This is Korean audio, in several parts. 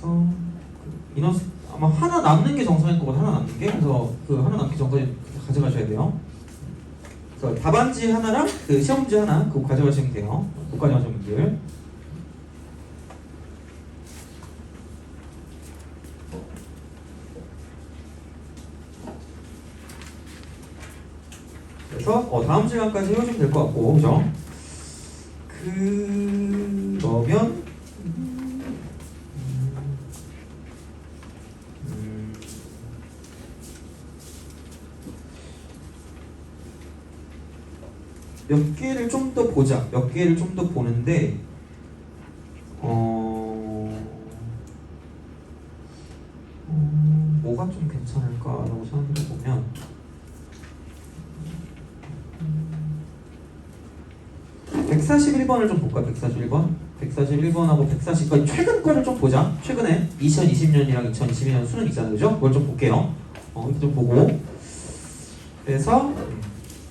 그래서 인원수 아마 하나 남는 게 정상일 거고 하나 남는 게 그래서 그 하나 남기 전까지 가져가셔야 돼요. 그래서 답안지 하나랑 그 시험지 하나 그거 가져가시면 돼요. 못 가져가신 분들. 그래서 다음 시간까지 해오시면 될 것 같고, 그죠? 그러면 몇 개를 좀 더 보자. 몇 개를 좀 더 보는데 뭐가 좀 괜찮을까라고 생각해 보면 음, 141번을 좀 볼까? 141번? 141번하고 140번 최근 거를 좀 보자. 최근에 2020년이랑 2021년 수능 있잖아요, 그죠? 그걸 좀 볼게요. 이렇게 좀 보고 그래서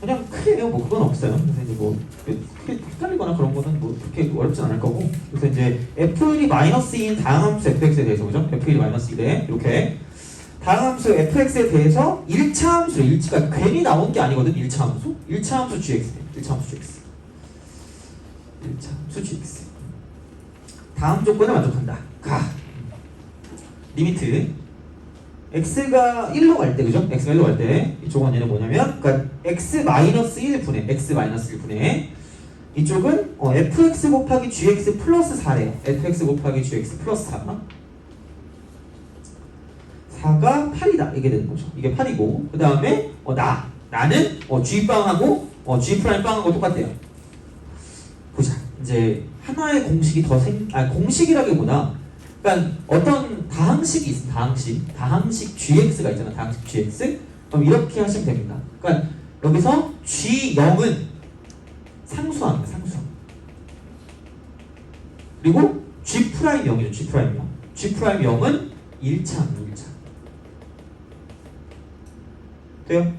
그냥 크게 뭐 그건 없어요. 그래서 이제 뭐 크게 헷갈리거나 그런 거는 뭐 그렇게 어렵진 않을 거고. 그래서 이제 f1이 마이너스인 다항함수 fx에 대해서 그죠? f1이 마이너스 1에 이렇게 다항함수 fx에 대해서 1차 함수, 그러니까 괜히 나온 게 아니거든. 1차 함수, 1차 함수 gx, 1차 함수 gx, 1차 함수 gx. 다음 조건을 만족한다. 가. 리미트 x가 1로 갈 때, 그죠? x가 1로 갈 때 이쪽은 얘는 뭐냐면 그러니까 x-1분의 x-1분의 이쪽은 fx 곱하기 gx 플러스 4래요. fx 곱하기 gx 플러스 4. 4가 8이다. 이게 되는 거죠. 이게 8이고 그 다음에 나는 g빵하고 g'빵하고 똑같대요. 보자. 이제 하나의 공식이 공식이라기보다 그러니까 어떤 다항식이 있어. 다항식 gx가 있잖아. 다항식 gx. 그럼 이렇게 하시면 됩니다. 그러니까 여기서 g0은 상수항이야. 상수항. 그리고 g'0이죠. g'0. g'0은 1차항. 1차. 돼요?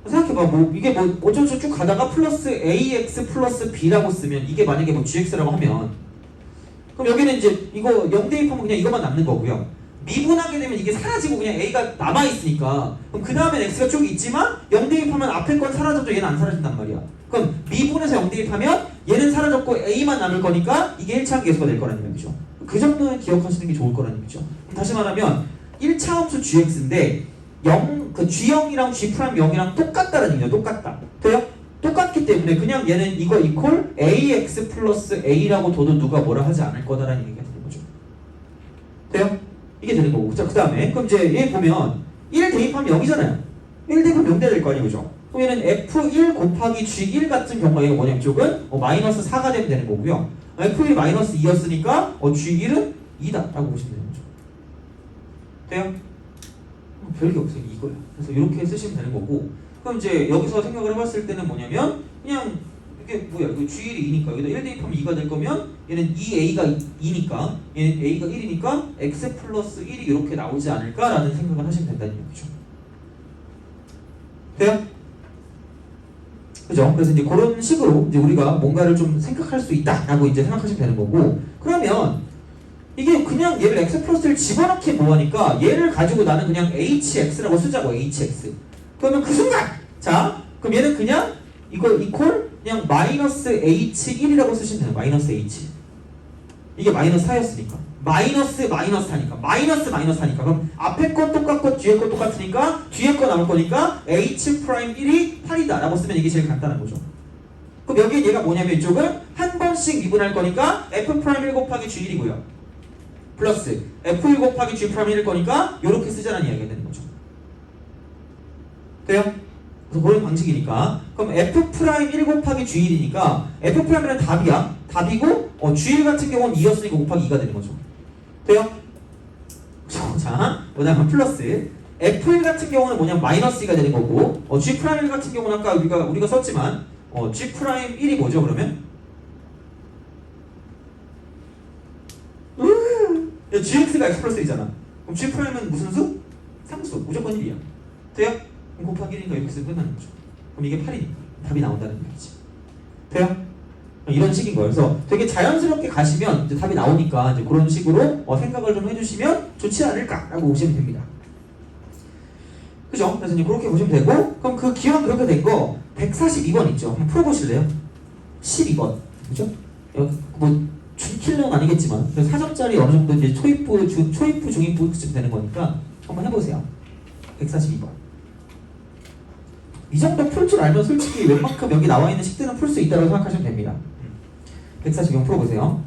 생각해봐. 이게 어쩌고 쭉 가다가 플러스 ax 플러스 b라고 쓰면 이게 만약에 gx라고 하면 그럼 여기는 이제 이거 0 대입하면 그냥 이것만 남는 거고요. 미분하게 되면 이게 사라지고 그냥 a가 남아있으니까 그럼 그 다음엔 x가 쭉 있지만 0 대입하면 앞에 건 사라졌죠. 얘는 안 사라진단 말이야. 그럼 미분해서 0 대입하면 얘는 사라졌고 a만 남을 거니까 이게 1차항 계수가 될 거라는 얘기죠. 그 정도는 기억하시는 게 좋을 거라는 얘기죠. 다시 말하면 1차 함수 gx인데 그 g0이랑 g'0이랑 똑같다는 얘기죠. 똑같다. 돼요? 똑같기 때문에 그냥 얘는 이거 이퀄 ax 플러스 a라고 둬도 누가 뭐라 하지 않을 거다라는 얘기가 되는 거죠. 돼요? 이게 되는 거고. 자, 그 다음에 그럼 이제 얘 보면 1 대입하면 0이잖아요. 1 대입하면 0 돼야 될 거 아니에요, 그죠? 그럼 얘는 f1 곱하기 g1 같은 경우가 얘가 뭐냐면 이쪽은 마이너스 4가 되면 되는 거고요. f1이 마이너스 2였으니까 g1은 2다 라고 보시면 되는 거죠. 돼요? 별게 없어요. 이거야. 그래서 이렇게 쓰시면 되는 거고. 그럼 이제 여기서 생각을 해봤을 때는 뭐냐면 그냥 이게 뭐야? 이거 g1이 2니까 여기다 1 대입하면 2가 될 거면 얘는 2a가 2니까 얘는 a가 1이니까 x 플러스 1이 이렇게 나오지 않을까라는 생각을 하시면 된다는 얘기죠. 돼요? 그죠? 그래서 이제 그런 식으로 이제 우리가 뭔가를 좀 생각할 수 있다라고 이제 생각하시면 되는 거고. 그러면 이게 그냥 얘를 x 플러스를 집어넣기 뭐하니까 얘를 가지고 나는 그냥 hx라고 쓰자고. hx. 그러면 그 순간 그럼 얘는 그냥 이거 이퀄 그냥 마이너스 h1이라고 쓰시면 돼요. 마이너스 h. 이게 마이너스 4였으니까 마이너스 4니까 마이너스 하니까 그럼 앞에 건 똑같고 뒤에 건 똑같으니까 뒤에 거 나올 거니까 h'1이 8이다 라고 쓰면 이게 제일 간단한 거죠. 그럼 여기에 얘가 뭐냐면 이쪽은 한 번씩 미분할 거니까 f'1 곱하기 g1이고요. 플러스 f1 곱하기 g'1일 거니까 이렇게 쓰자는 이야기가 되는 거죠. 돼요? 그래서 그런 방식이니까 그럼 f'1 곱하기 g1이니까 f'는 답이야. 답이고 g1 같은 경우는 2였으니까 곱하기 2가 되는 거죠. 돼요? 자, 그 다음에 플러스 f1 같은 경우는 뭐냐면 마이너스 2가 되는 거고 g' 같은 경우는 아까 우리가 썼지만 g'1이 뭐죠 그러면? gx가 x 플러스 1이잖아. 그럼 g'은 무슨 수? 상수. 무조건 1이야. 돼요? 그럼 곱하기 1이니까 이렇게 쓰면 끝나는 거죠. 그럼 이게 8이니까 답이 나온다는 얘기지. 돼요? 이런 식인 거예요. 그래서 되게 자연스럽게 가시면 이제 답이 나오니까 이제 그런 식으로 생각을 좀 해주시면 좋지 않을까라고 보시면 됩니다. 그죠? 그래서 이제 그렇게 보시면 되고, 그럼 그 기왕 그렇게 된 거 142번 있죠? 한번 풀어보실래요? 12번. 그죠? 여기 뭐 킬러는 아니겠지만 4점짜리 어느 정도 이제 초입부, 중입부쯤 되는 거니까 한번 해보세요. 142번. 이 정도 풀 줄 알면 솔직히 웬만큼 여기 나와 있는 식들은 풀 수 있다고 생각하시면 됩니다. 142번 풀어보세요.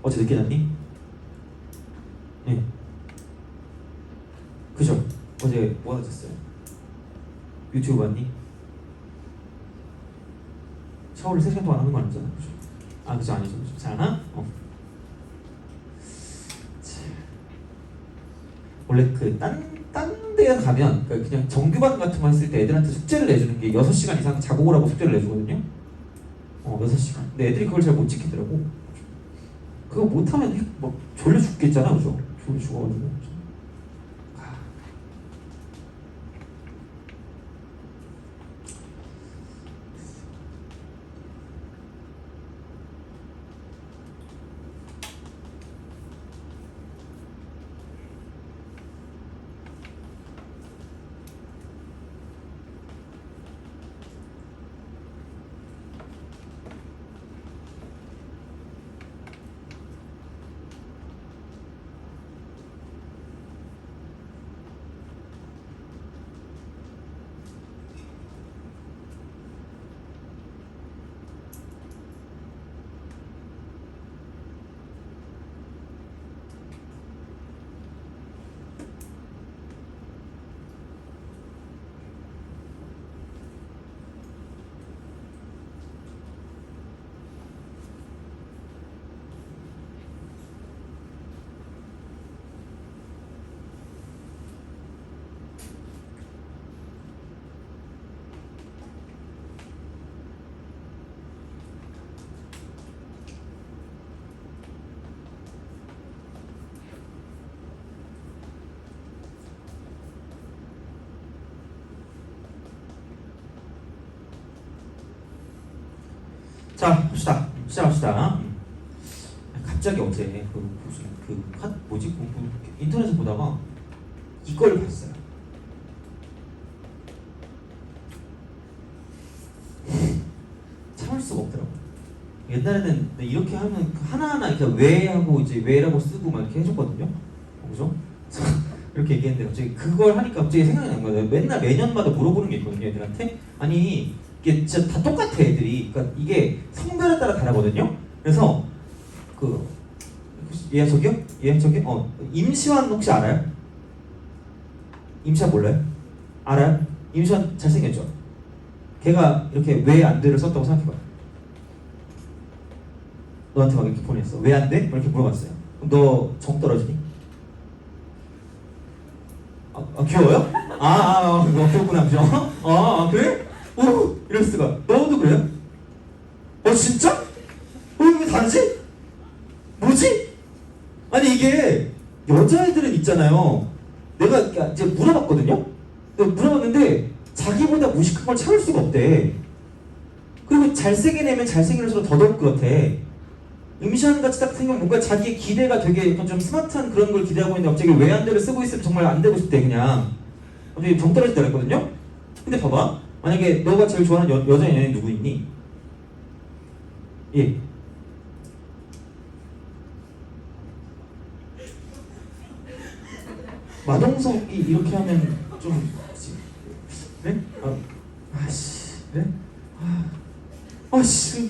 어제 늦게 잤니? 네. 그죠? 어제 뭐 하셨어요? 유튜브 봤니? 샤워를 3시간 동안 하는 거 아니잖아. 그죠? 아, 그죠? 아니죠. 그죠? 잘 하나? 원래 딴 데 가면 그냥 정규반 같은 거 했을 때 애들한테 숙제를 내주는 게 6시간 이상 자고 오라고 숙제를 내주거든요. 6시간. 근데 애들이 그걸 잘 못 지키더라고. 그거 못하면 막 졸려 죽겠잖아. 그죠? 졸려 죽어가지고. 자, 시작합시다. 갑자기 어제 인터넷에서 보다가 이걸 봤어요. 참을 수가 없더라고. 옛날에는 이렇게 하면 하나하나 이렇게 왜하고 이제 왜라고 쓰고 막 이렇게 해줬거든요. 그죠? 이렇게 얘기했는데 갑자기 그걸 하니까 갑자기 생각이 난 거예요. 맨날 매년마다 물어보는 게 있거든요, 애들한테. 아니, 이게 진짜 다 똑같아, 애들이. 그러니까 이게 성별에 따라 다르거든요. 그래서 저기요? 임시완 혹시 알아요? 임시완 몰라요? 알아요? 임시완 잘생겼죠? 걔가 이렇게 왜 안 돼를 썼다고 생각해봐요. 너한테 막 이렇게 보냈어. 왜 안 돼? 이렇게 물어봤어요. 그럼 너 정 떨어지니? 귀여워요? 그렇구나, 그죠? 그래? 오, 이럴 수가. 너도 그래요? 진짜? 왜 다르지? 뭐지? 아니, 이게 여자애들은 있잖아요. 내가 이제 물어봤거든요? 물어봤는데 자기보다 무식한 걸 참을 수가 없대. 그리고 잘생긴 애면 잘생길수록 더더욱 그렇대. 임시완 같이 딱 생기면 뭔가 자기의 기대가 되게 약간 좀 스마트한 그런 걸 기대하고 있는데 갑자기 왜 안 돼를 쓰고 있으면 정말 안 되고 싶대. 그냥 갑자기 정 떨어지더라 했거든요. 근데 봐봐, 만약에 너가 제일 좋아하는 여자 연예인 누구 있니? 예. 마동석이 이렇게 하면 좀 그래? 그래?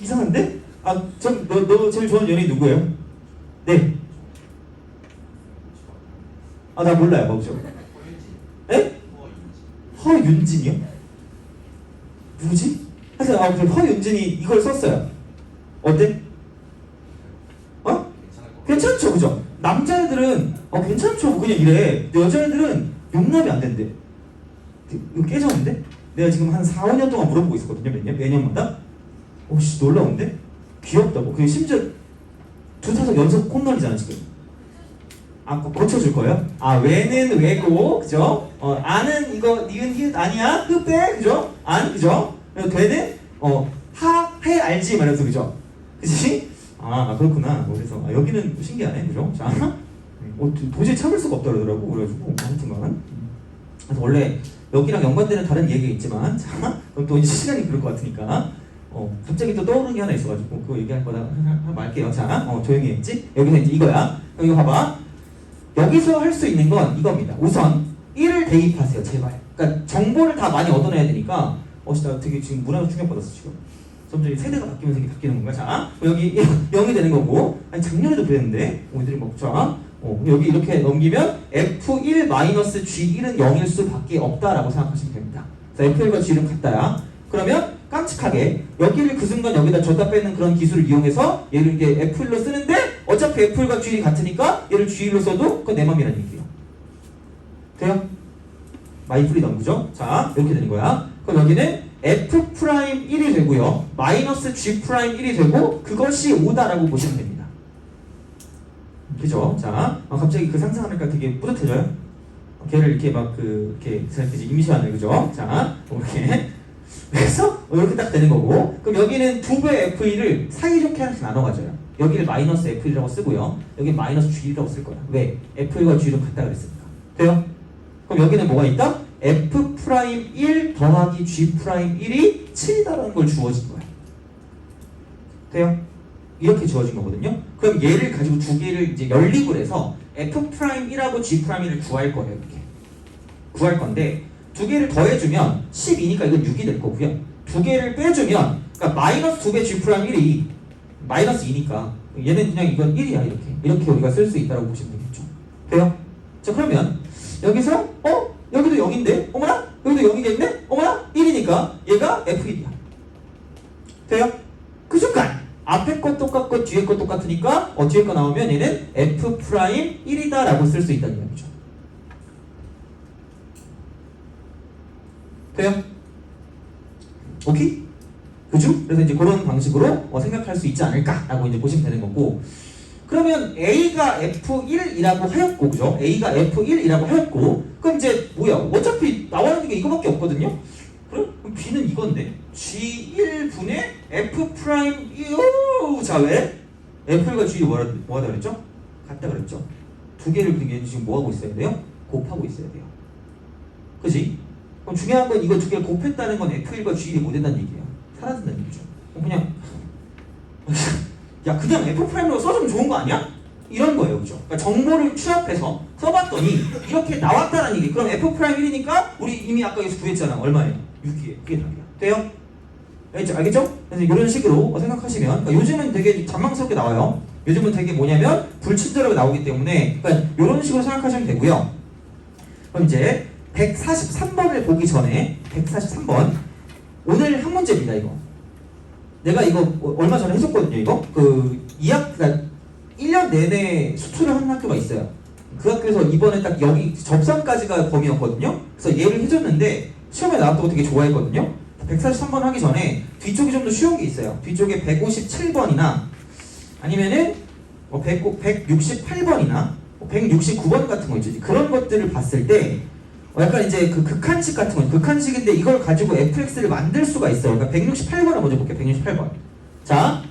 이상한데? 너 제일 좋아하는 연예인 누구예요? 네. 나 몰라요, 뭐죠? 에? 허윤진이요? 누구지? 하여튼 허윤진이 이걸 썼어요. 어때? 괜찮죠, 그죠? 남자애들은 괜찮죠, 그냥 이래. 근데 여자애들은 용납이 안 된대. 이거 깨졌는데? 내가 지금 한 4, 5년 동안 물어보고 있었거든요, 매년마다. 놀라운데? 귀엽다고. 그리고 심지어 2타석 연속 홈런이잖아, 지금. 아, 고쳐줄 거예요? 아, 왜는 왜고, 그죠? 아는 이거, 니은, 히읗 아니야? 흡배, 그죠? 안, 그죠? 되는, 해, 알지? 말해서, 그죠? 그치? 아, 그렇구나. 그래서, 여기는 신기하네, 그죠? 자, 도저히 참을 수가 없다 그러더라고. 그래가지고, 아무튼간. 그래서 원래, 여기랑 연관되는 다른 얘기가 있지만, 자, 그럼 또 이제 시간이 그럴 것 같으니까, 갑자기 또 떠오르는 게 하나 있어가지고, 그거 얘기할 거다 말게요. 자, 조용히 했지? 여기서 이제 이거야. 이거 봐봐. 여기서 할 수 있는 건 이겁니다. 우선 1을 대입하세요, 제발. 그러니까 정보를 다 많이 얻어내야 되니까, 나 되게 지금 문화적 충격받았어, 지금. 점점 세대가 바뀌면서 이게 바뀌는 건가? 자, 여기 0이 되는 거고, 아니, 작년에도 그랬는데, 오늘이 먹자. 여기 이렇게 넘기면 F1-G1은 0일 수밖에 없다라고 생각하시면 됩니다. 그래서 F1과 G는 같다야. 그러면 깜찍하게 여기를 그 순간 여기다 줬다 빼는 그런 기술을 이용해서 얘를 이렇게 F1로 쓰는데 어차피 F1과 G1이 같으니까 얘를 G1로 써도 그건 내 맘이라는 얘기예요. 돼요? 마이 프리덤, 그죠? 자, 이렇게 되는 거야. 그럼 여기는 F'1이 되고요. 마이너스 G'1이 되고 그것이 5다라고 보시면 됩니다. 그죠? 자, 갑자기 그 상상하니까 되게 뿌듯해져요. 걔를 이렇게 막 이렇게 임시완을, 그죠? 자, 이렇게. 그래서 이렇게 딱 되는 거고, 그럼 여기는 2배 F1을 사이좋게 하나씩 나눠 가져요. 여기를 마이너스 F1이라고 쓰고요. 여기 마이너스 G1이라고 쓸 거야. 왜? F1과 G를 같다 그랬으니까. 돼요? 그럼 여기는 뭐가 있다? F'1 더하기 G'1이 7이다라는 걸 주어진 거야. 돼요? 이렇게 주어진 거거든요. 그럼 얘를 가지고 두 개를 이제 연립을 해서 F'1하고 G'1을 구할 거예요. 이렇게. 구할 건데, 두 개를 더해주면 12니까 이건 6이 될 거고요. 두 개를 빼주면, 그러니까 마이너스 2배 G'1이 마이너스 2니까 얘는 그냥 이건 1이야. 이렇게 우리가 쓸 수 있다고 보시면 되겠죠. 돼요? 자, 그러면 여기서 여기도 0인데 어머나? 여기도 0이겠네? 어머나? 1이니까 얘가 F1이야. 돼요? 그 순간 앞에 거 똑같고 뒤에 거 똑같으니까 뒤에 거 나오면 얘는 F'1이다 라고 쓸 수 있다는 이야기죠. 돼요? 오케이? 그죠? 그래서 이제 그런 방식으로 생각할 수 있지 않을까라고 이제 보시면 되는 거고, 그러면 A가 F1이라고 하였고, 그죠? A가 F1이라고 하였고, 그럼 이제 뭐야? 어차피 나와 있는 게 이거밖에 없거든요? 그럼 B는 이건데 G1분의 F'1. 자, 왜? F1과 G1이 뭐하다 그랬죠? 같다 그랬죠? 두 개를 그게 지금 뭐하고 있어야 돼요? 곱하고 있어야 돼요. 그지? 그럼 중요한 건 이거 두 개를 곱했다는 건 F1과 G1이 못 된다는 얘기예요. 사라진다는 얘기죠. 그냥 야, 그냥 F''로 써주면 좋은 거 아니야? 이런 거예요, 그죠? 그러니까 정보를 취합해서 써봤더니 이렇게 나왔다는 얘기. 그럼 F'1이니까 우리 이미 아까 여기서 구했잖아. 얼마예요? 6이에요. 그게 답이야. 돼요? 알겠죠? 그래서 이런 식으로 생각하시면, 그러니까 요즘은 되게 잔망스럽게 나와요. 요즘은 되게 뭐냐면 불친절하게 나오기 때문에, 그러니까 이런 식으로 생각하시면 되고요. 그럼 이제 143번을 보기 전에 143번 오늘 한 문제입니다. 이거 내가 이거 얼마 전에 해줬거든요. 이거 그러니까 1년 내내 수투를 하는 학교가 있어요. 그 학교에서 이번에 딱 여기 접선까지가 범위였거든요. 그래서 얘를 해줬는데 시험에 나왔다고 되게 좋아했거든요. 143번 하기 전에 뒤쪽이 좀 더 쉬운 게 있어요. 뒤쪽에 157번이나 아니면은 168번이나 169번 같은 거 있죠. 그런 것들을 봤을 때 약간 이제 그 극한식 같은 거, 극한식인데 이걸 가지고 fx를 만들 수가 있어요. 그러니까 168번을 먼저 볼게요. 168번. 자,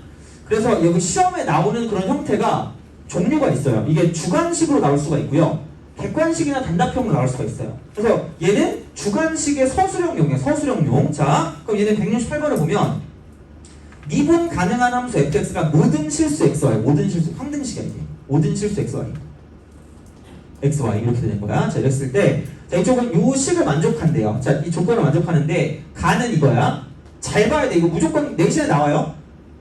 그래서 여기 시험에 나오는 그런 형태가 종류가 있어요. 이게 주관식으로 나올 수가 있고요. 객관식이나 단답형으로 나올 수가 있어요. 그래서 얘는 주관식의 서술형용이에요. 서술형용. 자, 그럼 얘는 168번을 보면 미분 가능한 함수 fx가 모든 실수 xy, 모든 실수 항등식이야 이게. 모든 실수 xy. xy 이렇게 되는 거야. 자, 이랬을 때 자, 이쪽은 요 식을 만족한대요. 자, 이 조건을 만족하는데 가는 이거야. 잘 봐야 돼. 이거 무조건 내신에 나와요.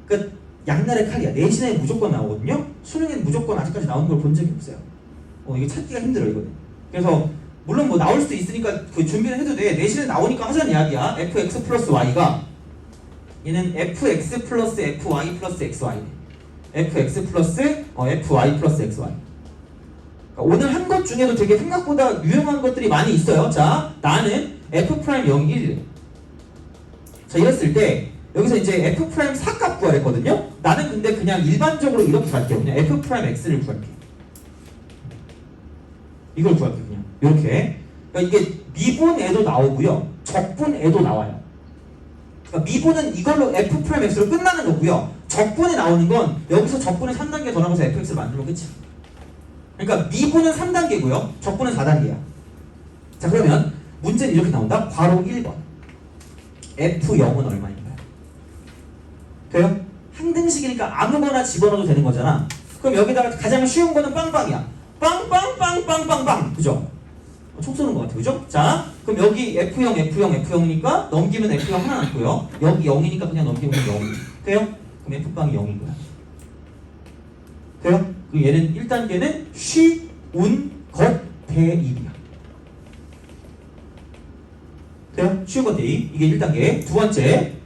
그러니까 양날의 칼이야. 내신에 무조건 나오거든요. 수능에는 무조건 아직까지 나오는 걸 본 적이 없어요. 이게 찾기가 힘들어 이거는. 그래서 물론 뭐 나올 수도 있으니까 그 준비를 해도 돼. 내신에 나오니까 하자는 이야기야. fx 플러스 y가 얘는 fx 플러스 fy 플러스 xy. fx 플러스 fy 플러스 xy. 오늘 한 것 중에도 되게 생각보다 유용한 것들이 많이 있어요. 자, 나는 f'0 1. 자, 이랬을 때 여기서 이제 f' 4값 구하랬거든요. 나는 근데 그냥 일반적으로 이렇게 갈게요. 그냥 f'x를 구할게. 이걸 구할게요. 그냥 이렇게. 그러니까 이게 미분에도 나오고요, 적분에도 나와요. 그러니까 미분은 이걸로 f'x로 끝나는 거고요, 적분에 나오는 건 여기서 적분을 3단계 더 나가서 fx를 만들면 끝이야. 그러니까 미분은 3단계고요, 적분은 4단계야. 자, 그러면 문제는 이렇게 나온다. 괄호 1번. f0은 얼마인가요? 돼요? 항등식이니까 아무거나 집어넣어도 되는 거잖아. 그럼 여기다가 가장 쉬운 거는 빵빵이야. 빵빵빵빵빵빵. 그죠? 총 쏘는 것 같아. 그죠? 자, 그럼 여기 F0, F0, F0이니까 넘기면 F0 하나 남고요. 여기 0이니까 그냥 넘기면 0. 돼요? 그럼 F빵이 0인 거야. 돼요? 그리고 얘는 1단계는 쉬, 운, 것, 대, 입이야. 돼요? 쉬운 것, 대, 입. 이게 1단계. 두 번째,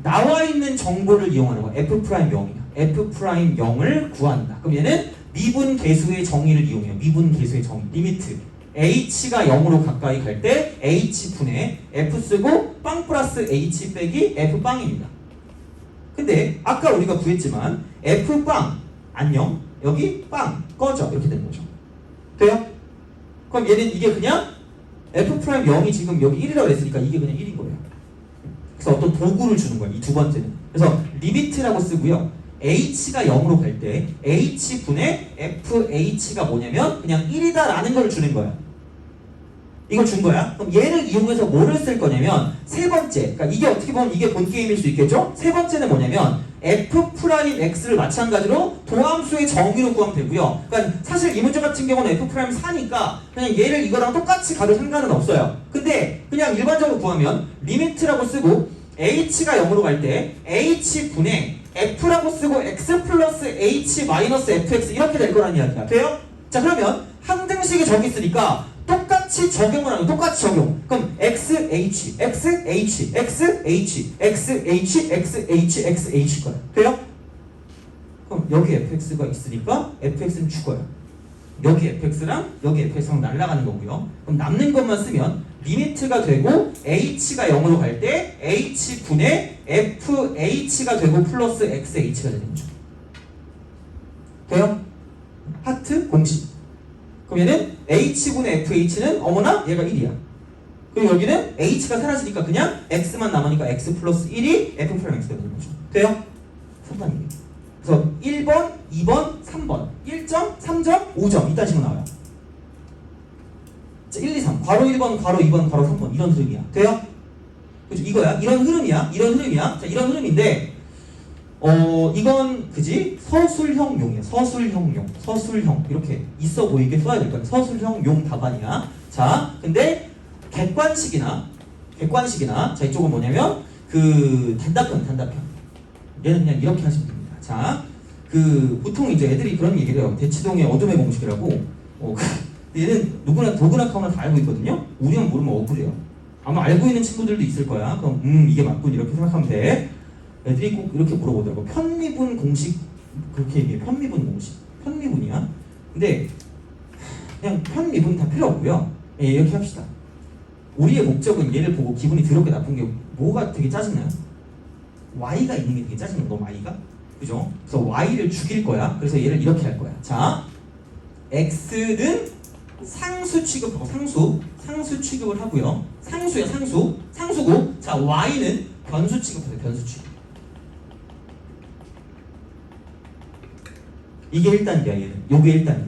나와 있는 정보를 이용하는 거야. F'0이야. F'0을 구한다. 그럼 얘는 미분 계수의 정의를 이용해요. 미분 계수의 정의. 리미트. h가 0으로 가까이 갈 때 h분의 f 쓰고 빵 플러스 h 빼기 f 빵입니다. 근데 아까 우리가 구했지만 f 빵 안녕, 여기 빵 꺼져 이렇게 되는 거죠. 돼요? 그럼 얘는 이게 그냥 f'0이 지금 여기 1이라고 했으니까 이게 그냥 1인 거예요. 그래서 어떤 도구를 주는 거예요. 이 두 번째는. 그래서 리미트라고 쓰고요, h가 0으로 갈 때 h분의 fh가 뭐냐면 그냥 1이다라는 걸 주는 거야. 이걸 준 거야. 그럼 얘를 이용해서 뭐를 쓸 거냐면 세 번째, 그러니까 이게 어떻게 보면 이게 본 게임일 수 있겠죠? 세 번째는 뭐냐면 f'x를 마찬가지로 도함수의 정의로 구하면 되고요. 그러니까 사실 이 문제 같은 경우는 f'4니까 그냥 얘를 이거랑 똑같이 가도 상관은 없어요. 근데 그냥 일반적으로 구하면 리미트라고 쓰고 h가 0으로 갈 때 h분의 f라고 쓰고 x 플러스 h 마이너스 fx 이렇게 될 거란 이야기야. 돼요? 자, 그러면 항등식이 저기 있으니까 똑같이 적용을 하면 똑같이 적용. 그럼 x, h, x, h, x, h, x, h, x, h, x, h 거야. 돼요? 그럼 여기 fx가 있으니까 fx는 죽어요. 여기 fx랑 여기 fx랑 날아가는 거고요. 그럼 남는 것만 쓰면 리미트가 되고 h가 0으로 갈 때 h분의 fh가 되고 플러스 xh가 되는 거죠. 돼요? 하트 공식. 그럼 얘는 h분의 fh는 어머나 얘가 1이야. 그리고 여기는 h가 사라지니까 그냥 x만 남으니까 x 플러스 1이 f 프라임 x가 되는 거죠. 돼요? 3단계. 그래서 1번, 2번, 3번 1점, 3점, 5점 이딴 식으로 나와요. 자, 1, 2, 3 괄호 1번, 괄호 2번, 괄호 3번 이런 흐름이야. 돼요? 그죠? 이거야. 이런 흐름이야. 이런 흐름이야. 자, 이런 흐름인데 이건 그지? 서술형용이야. 서술형용. 서술형. 이렇게 있어 보이게 써야 될 거야. 서술형용 답안이야. 자, 근데 객관식이나 자, 이쪽은 뭐냐면 그 단답형. 얘는 그냥 이렇게 하시면 됩니다. 자, 그 보통 이제 애들이 그런 얘기를 해요. 대치동의 어둠의 공식이라고. 얘는 누구나 도그락하거나 다 알고 있거든요. 우리만 모르면 억울해요. 아마 알고 있는 친구들도 있을 거야. 그럼 이게 맞군 이렇게 생각하면 돼. 애들이 꼭 이렇게 물어보더라고. 편미분 공식 그렇게 얘기해. 편미분 공식. 편미분이야. 근데 그냥 편미분 다 필요 없고요. 예, 이렇게 합시다. 우리의 목적은 얘를 보고 기분이 더럽게 나쁜 게 뭐가 되게 짜증나요? y가 있는 게 되게 짜증나. 너무 y가? 그죠? 그래서 y를 죽일 거야. 그래서 얘를 이렇게 할 거야. 자, x는 상수 취급하고 상수 취급을 하고요. 상수야 상수고. 자, y는 변수 취급하세요. 변수 취급. 이게 1단계야. 얘는 요게 1단계.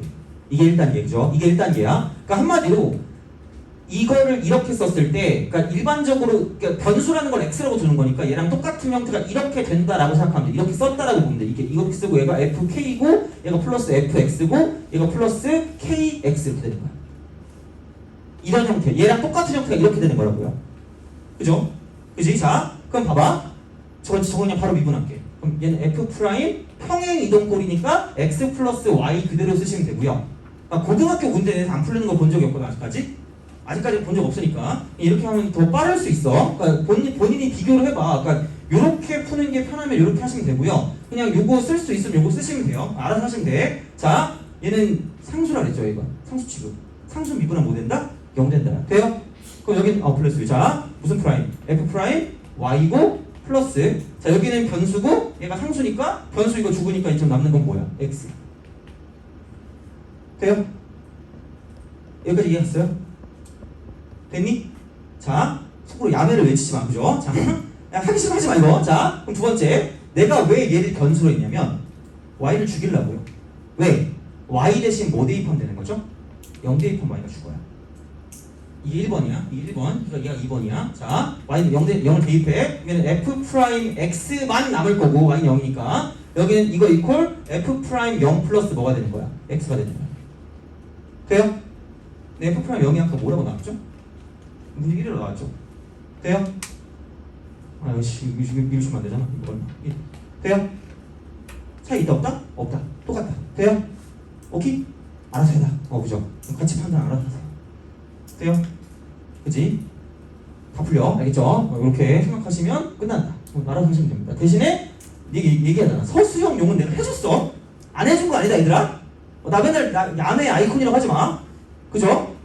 이게 1단계. 그죠? 이게 1단계야. 그러니까 한마디로 이거를 이렇게 썼을 때, 그러니까 일반적으로 그러니까 변수라는 걸 x라고 두는 거니까 얘랑 똑같은 형태가 이렇게 된다라고 생각하면 돼. 이렇게 썼다라고 보면 돼. 이게 이렇게 쓰고 얘가 fk고 얘가 플러스 fx고 얘가 플러스 kx 이렇게 되는 거야. 이런 형태. 얘랑 똑같은 형태가 이렇게 되는 거라고요. 그죠? 그지? 자, 그럼 봐봐. 저거 그냥 바로 미분할게. 그럼 얘는 f 프라임 평행 이동꼴이니까 x 플러스 y 그대로 쓰시면 되고요. 그러니까 고등학교 문제에서 안 풀리는 거 본 적이 없거든 아직까지 본 적 없으니까 이렇게 하면 더 빠를 수 있어. 그러니까 본인이 비교를 해봐. 그러니까 이렇게 푸는 게 편하면 이렇게 하시면 되고요. 그냥 요거 쓸 수 있으면 요거 쓰시면 돼요. 알아서 하시면 돼. 자, 얘는 상수라 그랬죠. 이거 상수 취급. 상수 미분하면 뭐 된다? 0 된다. 돼요? 그럼 여기는 플러스. 자, 무슨 프라임? f 프라임 y고 플러스. 자, 여기는 변수고 얘가 상수니까 변수 이거 죽으니까 이쯤 남는 건 뭐야? x. 돼요? 여기까지 이해했어요? 됐니? 자, 속으로 야매를 외치지 마, 그죠? 자, 야, 하기 싫으면 하지 말고. 자, 그럼 두 번째, 내가 왜 얘를 변수로 했냐면 y를 죽이려고요. 왜? y 대신 뭐 대입하면 되는 거죠? 0 대입하면 y가 죽어요. 이게 1번이야. 이게 1번. 그러니까 얘가 2번이야. 자, y는 0을 대입해. 그러면 f 프라임 x만 남을 거고 y는 0이니까 여기는 이거 이퀄 f 프라임 0 플러스 뭐가 되는 거야? x가 되는 거야. 돼요? 네, f 프라임 0이 아까 뭐라고 나왔죠? 문제 1으로 나왔죠? 돼요? 아, 역시 이러시면 안 되잖아. 이거 얼마? 돼요? 차이 있다 없다? 없다. 똑같다. 돼요? 오케이? 알아서 해라. 그죠? 같이 판단 알아서 하세요. 돼요? 그지? 다 풀려. 알겠죠? 이렇게 생각하시면 끝난다. 알아서 하시면 됩니다. 대신에 얘기하잖아. 서술형용은 내가 해줬어. 안 해준 거 아니다, 얘들아? 나 맨날 야매 아이콘이라고 하지 마. 그죠?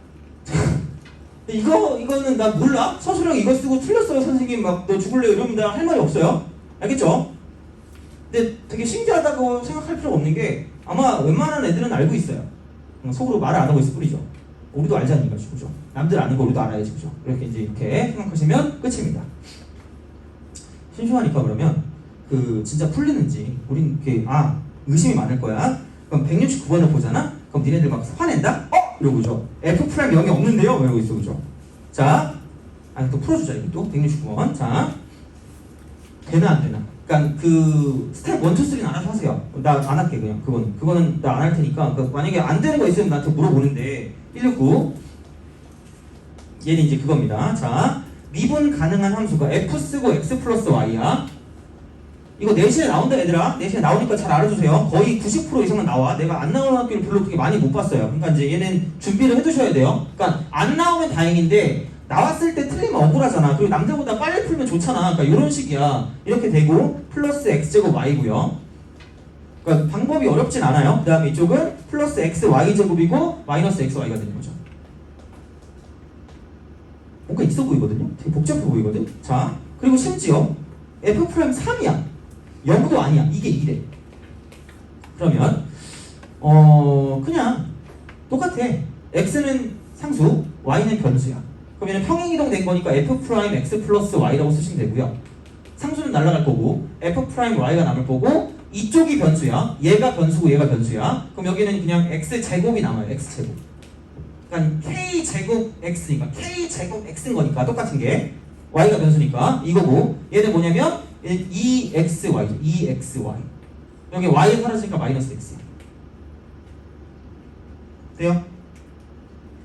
이거는 나 몰라. 서술형 이거 쓰고 틀렸어요, 선생님. 막 너 죽을래 이러면 나 할 말이 없어요. 알겠죠? 근데 되게 신기하다고 생각할 필요가 없는 게 아마 웬만한 애들은 알고 있어요. 속으로 말을 안 하고 있을 뿐이죠. 우리도 알지 않니까, 그죠? 남들 아는 거 우리도 알아야지, 그죠? 이렇게 이렇게 생각하시면 끝입니다. 심심하니까 그러면 진짜 풀리는지 우린 의심이 많을 거야. 그럼 169번을 보잖아. 그럼 니네들 막 화낸다? 이러고 그죠? F 프라임 0이 없는데요? 이러고 있어, 그죠? 자, 또 풀어주자, 이거 또 169번. 자, 되나 안 되나? 그러니까 스텝 1, 2, 3는 알아서 하세요. 나 안 할게, 그냥. 그거는 나 안 할 테니까. 만약에 안 되는 거 있으면 나한테 물어보는데 169 얘는 이제 그겁니다. 자, 미분 가능한 함수가 f 쓰고 x 플러스 y야. 이거 내신에 나온다, 얘들아. 내신에 나오니까 잘 알아주세요. 거의 90% 이상은 나와. 내가 안 나오는 학교를 별로 그렇게 많이 못 봤어요. 그러니까 이제 얘는 준비를 해두셔야 돼요. 그러니까 안 나오면 다행인데 나왔을 때 틀리면 억울하잖아. 그리고 남들보다 빨리 풀면 좋잖아. 그러니까 이런 식이야. 이렇게 되고 플러스 x제곱 y고요. 그러니까 방법이 어렵진 않아요. 그 다음에 이쪽은 플러스 x y제곱이고 마이너스 x y가 되는 거죠. 뭔가 있어 보이거든요. 되게 복잡해 보이거든. 자, 그리고 심지어 f 프라임 3이야. 0도 아니야. 이게 2래. 그러면 그냥 똑같아. x는 상수, y는 변수야. 그러면 평행이동 된 거니까 f 프라임 x 플러스 y라고 쓰시면 되고요. 상수는 날아갈 거고 f 프라임 y가 남을 거고 이쪽이 변수야. 얘가 변수고 얘가 변수야. 그럼 여기는 그냥 x 제곱이 남아요. x 제곱. 그러니까 k 제곱 x니까 k 제곱 x인 거니까 똑같은 게 y가 변수니까 이거고 얘는 뭐냐면 2xy죠. 2xy. 여기 y 사라지니까 마이너스 x. 돼요?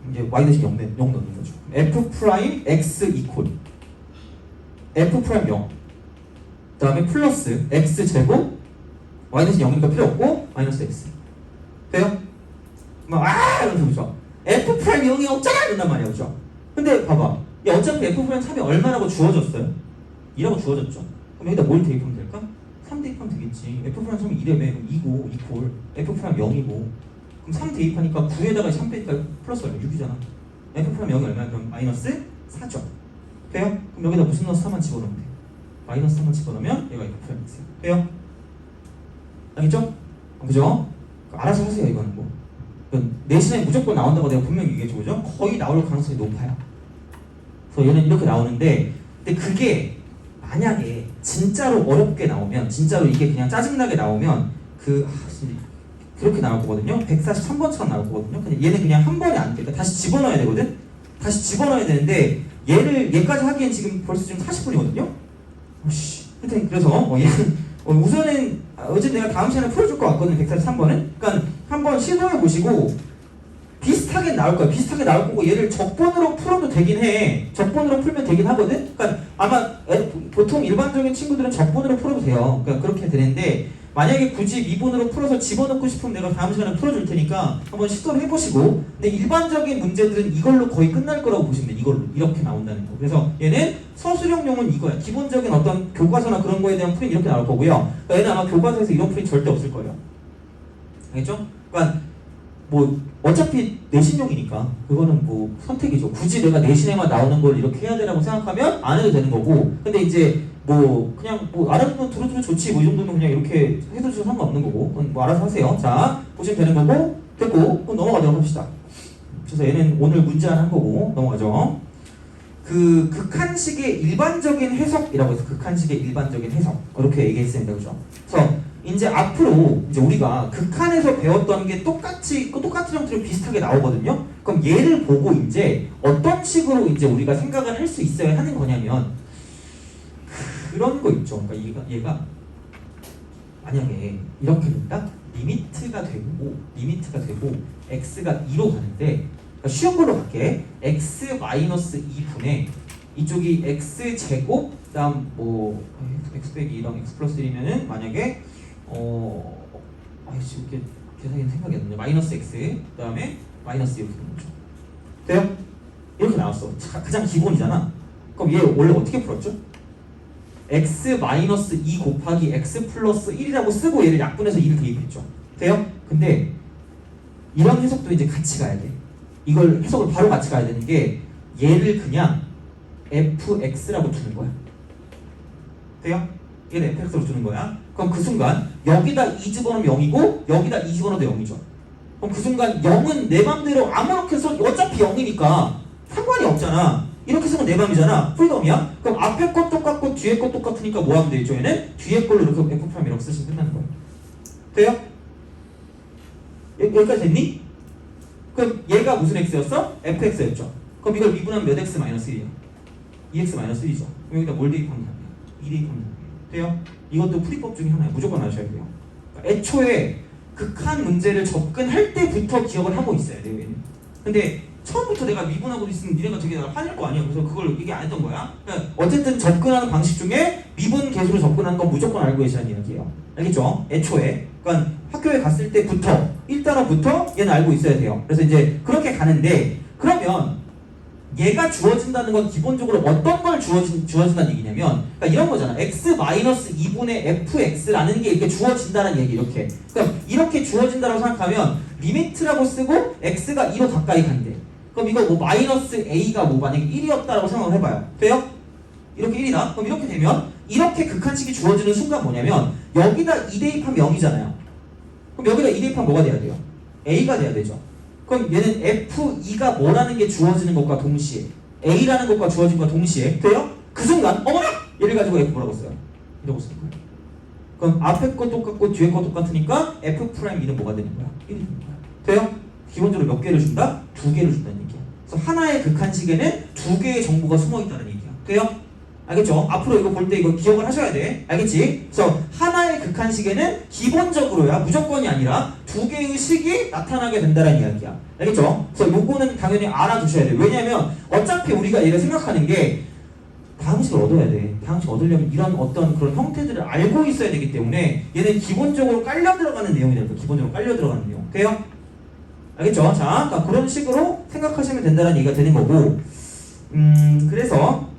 이제 y 대신 0 넣는 거죠. f 프라임 x 이퀄 f 프라임 0. 그 다음에 플러스 x 제곱 y 대신 0이니까 필요 없고 마이너스 x. 돼요? 이러면서 그죠? f 프라임 0이 없잖아 이런단 말이야, 그죠? 근데 봐봐, 야, 어차피 f 프라임 3이 얼마라고 주어졌어요? 2라고 주어졌죠? 그럼 여기다 뭘 대입하면 될까? 3 대입하면 되겠지. f 프라임 3이 2래며 2고 이퀄 f 프라임 0이고 그럼 3 대입하니까 9에다가 3 빼니까 플러스 얼마? 6이잖아. f 프라임 0이 얼마야? 그럼 마이너스 4죠. 돼요? 그럼 여기다 무슨 넣어서 3만 집어넣으면 돼. 마이너스 3만 집어넣으면 얘가 f 프라임 x야. 돼요? 알겠죠? 그죠? 알아서 하세요. 이거는 뭐 내신에 무조건 나온다고 내가 분명히 얘기했죠, 그죠? 거의 나올 가능성이 높아요. 그래서 얘는 이렇게 나오는데, 근데 그게 만약에 진짜로 어렵게 나오면, 진짜로 이게 그냥 짜증나게 나오면 그렇게 나올 거거든요. 143번처럼 나올 거거든요. 근데 얘는 그냥 한 번에 안 돼. 그러니까 다시 집어넣어야 되거든. 다시 집어넣어야 되는데 얘까지 하기엔 지금 벌써 지금 40분이거든요. 하여튼 그래서 얘는 우선은 어제 내가 다음 시간에 풀어줄 것 같거든요. 143번은. 그러니까 한번 시도해 보시고 비슷하게 나올 거야. 비슷하게 나올 거고 얘를 적분으로 풀어도 되긴 해. 적분으로 풀면 되긴 하거든. 그러니까 아마 보통 일반적인 친구들은 적분으로 풀어도 돼요. 그러니까 그렇게 되는데 만약에 굳이 미분으로 풀어서 집어넣고 싶으면 내가 다음 시간에 풀어줄 테니까 한번 시도를 해보시고, 근데 일반적인 문제들은 이걸로 거의 끝날 거라고 보시면 돼. 이걸로 이렇게 나온다는 거. 그래서 얘는 서술형용은 이거야. 기본적인 어떤 교과서나 그런 거에 대한 풀이 이렇게 나올 거고요. 그러니까 얘는 아마 교과서에서 이런 풀이 절대 없을 거예요. 알겠죠? 그러니까 뭐 어차피 내신용이니까 그거는 뭐 선택이죠. 굳이 내가 내신에만 나오는 걸 이렇게 해야 되라고 생각하면 안 해도 되는 거고, 근데 이제 뭐 그냥 뭐 알아두면 두루두루 좋지 뭐 이 정도면 그냥 이렇게 해도 상관없는 거고, 그건 뭐 알아서 하세요. 자, 보시면 되는 거고, 됐고, 그럼 넘어가도록 합시다. 그래서 얘는 오늘 문제 하나 한 거고 넘어가죠. 그 극한식의 일반적인 해석이라고 해서 극한식의 일반적인 해석 이렇게 얘기했습니다. 그죠? 그래서 이제 앞으로 이제 우리가 극한에서 배웠던 게 똑같은 형태로 비슷하게 나오거든요. 그럼 얘를 보고 이제 어떤 식으로 이제 우리가 생각을 할 수 있어야 하는 거냐면 그런 거 있죠. 그러니까 얘가 만약에 이렇게 된다? 리미트가 되고 x가 2로 가는데 그러니까 쉬운 걸로 갈게. x-2분의 이쪽이 x제곱 그다음 뭐 x 빼기 2랑 x 플러스 1이면은 만약에 아이씨 이렇게 계산이 생각이 안 나네. 마이너스 x 그다음에 마이너스 이렇게 되는 거죠. 돼요? 이렇게 나왔어. 가장 기본이잖아. 그럼 얘 원래 어떻게 풀었죠? x-2 곱하기 x 플러스 1이라고 쓰고 얘를 약분해서 2를 대입했죠. 돼요? 근데 이런 해석도 이제 같이 가야 돼. 이걸 해석을 바로 같이 가야 되는 게 얘를 그냥 fx라고 두는 거야. 돼요? 얘를 fx로 두는 거야. 그럼 그 순간 여기다 2 집어넣으면 0이고 여기다 2 집어넣어도 0이죠. 그럼 그 순간 0은 내 맘대로 아무렇게 써 어차피 0이니까 상관이 없잖아. 이렇게 쓰면 내 맘이잖아. 프리덤이야. 그럼 앞에 것 똑같고 뒤에 것 똑같으니까 뭐 하면 되죠? 얘는 뒤에 걸로 이렇게 f' 이렇게 쓰시면 끝나는 거야. 돼요? 여기까지 됐니? 그럼 얘가 무슨 x였어? fx였죠. 그럼 이걸 미분하면 몇 x 마이너스 1이야? 2x 마이너스 1이죠. 그럼 여기다 뭘 대입하면 답이야? 2 대입하면 답이야. 돼요? 이것도 풀이법 중에 하나예요. 무조건 아셔야 돼요. 그러니까 애초에 극한 문제를 접근할 때부터 기억을 하고 있어야 돼요. 얘는. 근데 처음부터 내가 미분하고 있으면 니네가 되게 화낼 거 아니야. 그래서 그걸 얘기 안 했던 거야. 그러니까 어쨌든 접근하는 방식 중에 미분 계수로 접근하는 건 무조건 알고 계시라는 이야기예요. 알겠죠? 애초에. 그러니까 학교에 갔을 때부터 일단어부터 얘는 알고 있어야 돼요. 그래서 이제 그렇게 가는데 그러면 얘가 주어진다는 건 기본적으로 어떤 걸 주어진다는 얘기냐면 그러니까 이런 거잖아. x-2분의 fx라는 게 이렇게 주어진다는 얘기 이렇게. 그럼 이렇게 주어진다고 생각하면 리미트라고 쓰고 x가 2로 가까이 간대. 그럼 이거 뭐 마이너스 a가 뭐 만약에 1이었다라고 생각을 해봐요. 돼요? 이렇게 1이다? 그럼 이렇게 되면 이렇게 극한식이 주어지는 순간 뭐냐면 여기다 2 대입하면 0이잖아요. 그럼 여기다 2 대입하면 뭐가 돼야 돼요? a가 돼야 되죠. 그럼 얘는 f2가 뭐라는 게 주어지는 것과 동시에 a라는 것과 주어진 것과 동시에 돼요? 그 순간 어머나! 얘를 가지고 f 뭐라고 써요? 이라고 쓰는 거예요. 그럼 앞에 거 똑같고 뒤에 거 똑같으니까 f'2는 뭐가 되는 거야? 1이 되는 거야. 돼요? 기본적으로 몇 개를 준다? 2개를 준다는 얘기야. 그래서 하나의 극한식에는 2개의 정보가 숨어있다는 얘기야. 돼요? 알겠죠? 앞으로 이거 볼 때 이거 기억을 하셔야 돼. 알겠지? 그래서 하나의 극한식에는 기본적으로야 무조건이 아니라 2개의 식이 나타나게 된다는 이야기야. 알겠죠? 그래서 요거는 당연히 알아두셔야 돼. 왜냐면 어차피 우리가 얘를 생각하는 게 다항식을 얻어야 돼. 다항식 얻으려면 이런 어떤 그런 형태들을 알고 있어야 되기 때문에 얘는 기본적으로 깔려 들어가는 내용이라는 거야. 기본적으로 깔려 들어가는 내용. 돼요? 알겠죠? 자, 그러니까 그런 식으로 생각하시면 된다는 얘기가 되는 거고 그래서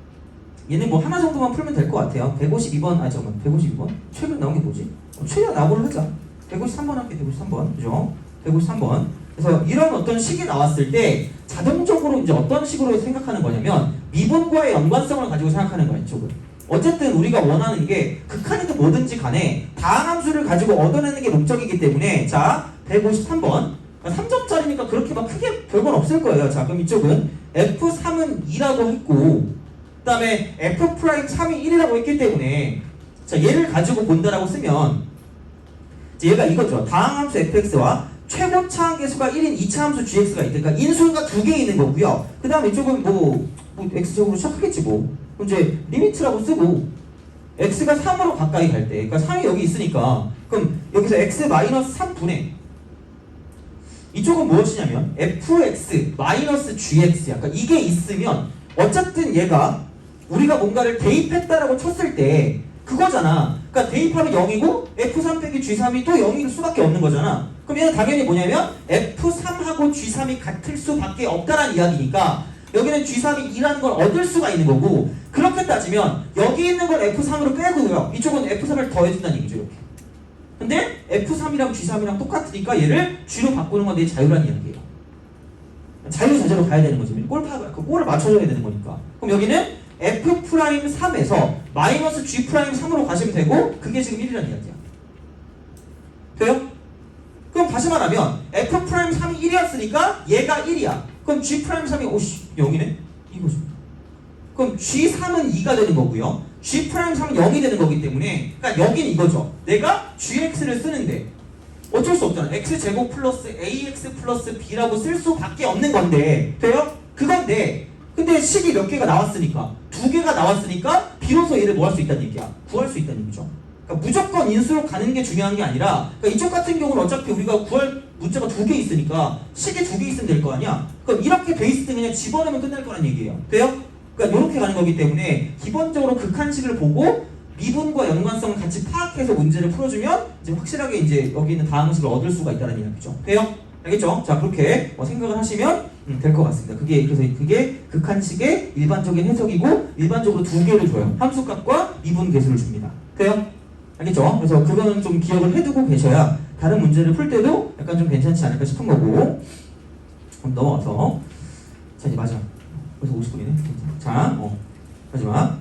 얘는 뭐 하나 정도만 풀면 될 것 같아요. 152번, 152번? 최근 나온 게 뭐지? 최근 나온 걸로 하자. 153번 할게, 153번. 그죠? 153번. 그래서 이런 어떤 식이 나왔을 때 자동적으로 이제 어떤 식으로 생각하는 거냐면 미분과의 연관성을 가지고 생각하는 거야, 이쪽은. 어쨌든 우리가 원하는 게 극한이든 뭐든지 간에 다항함수를 가지고 얻어내는 게 목적이기 때문에 자, 153번. 3점짜리니까 그렇게 막 크게 별건 없을 거예요. 자, 그럼 이쪽은 F3은 2라고 했고 그 다음에 F'3이 1이라고 했기 때문에 자 얘를 가지고 본다라고 쓰면 얘가 이거죠. 다항함수 fx와 최고차항계수가 1인 2차함수 gx가 있다. 그러니까 인수가 2개 있는 거고요. 그 다음에 이쪽은 뭐 x적으로 시작하겠지 뭐. 그럼 이제 리미트라고 쓰고 x가 3으로 가까이 갈 때 그러니까 3이 여기 있으니까 그럼 여기서 x-3분의 이쪽은 무엇이냐면 fx-gx 약간 이게 있으면 어쨌든 얘가 우리가 뭔가를 대입했다라고 쳤을 때 그거잖아. 그러니까 대입하면 0이고 f3 빼기 g3이 또 0일 수밖에 없는 거잖아. 그럼 얘는 당연히 뭐냐면 f3하고 g3이 같을 수밖에 없다라는 이야기니까 여기는 g3이 2라는 걸 얻을 수가 있는 거고 그렇게 따지면 여기 있는 걸 f3으로 빼고요. 이쪽은 f3을 더해준다는 얘기죠. 이렇게. 근데 f3이랑 g3이랑 똑같으니까 얘를 g로 바꾸는 건 내 자유라는 이야기예요. 자유자재로 가야 되는 거지. 골을 맞춰줘야 되는 거니까. 그럼 여기는 f'3에서 마이너스 g'3으로 가시면 되고 그게 지금 1이라는 이야기야. 돼요? 그럼 다시 말하면 f'3이 1이었으니까 얘가 1이야. 그럼 그럼 G'3이 오씨 0이네? 이거죠. 그럼 G3은 2가 되는 거고요. G'3은 0이 되는 거기 때문에 그러니까 여기는 이거죠. 내가 GX를 쓰는데 어쩔 수 없잖아. X제곱 플러스 AX 플러스 B라고 쓸 수밖에 없는 건데 돼요? 그건데 근데 식이 몇 개가 나왔으니까 2개가 나왔으니까 비로소 얘를 뭐 할 수 있다는 얘기야. 구할 수 있다는 얘기죠. 그러니까 무조건 인수로 가는 게 중요한 게 아니라 그러니까 이쪽 같은 경우는 어차피 우리가 구할 문자가 2개 있으니까 식이 2개 있으면 될 거 아니야. 그럼 이렇게 돼 있을 때 그냥 집어넣으면 끝날 거란 얘기예요. 돼요? 그러니까 이렇게 가는 거기 때문에 기본적으로 극한식을 보고 미분과 연관성을 같이 파악해서 문제를 풀어주면 이제 확실하게 이제 여기 있는 다항식을 얻을 수가 있다는 얘기죠. 돼요? 알겠죠? 자 그렇게 생각을 하시면 될 것 같습니다. 그게 극한식의 일반적인 해석이고 일반적으로 2개를 줘요. 함수값과 미분 계수를 줍니다. 돼요? 알겠죠? 그래서 그거는 좀 기억을 해두고 계셔야 다른 문제를 풀 때도 약간 좀 괜찮지 않을까 싶은 거고. 그럼 넘어가서 자 이제 마지막 벌써 50분이네. 자 마지막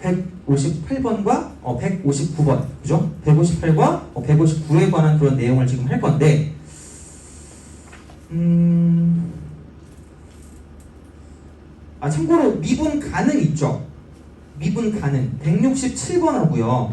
158번과 159번 그죠? 158과 159에 관한 그런 내용을 지금 할 건데 참고로 미분 가능 있죠? 미분 가능 167번 하고요.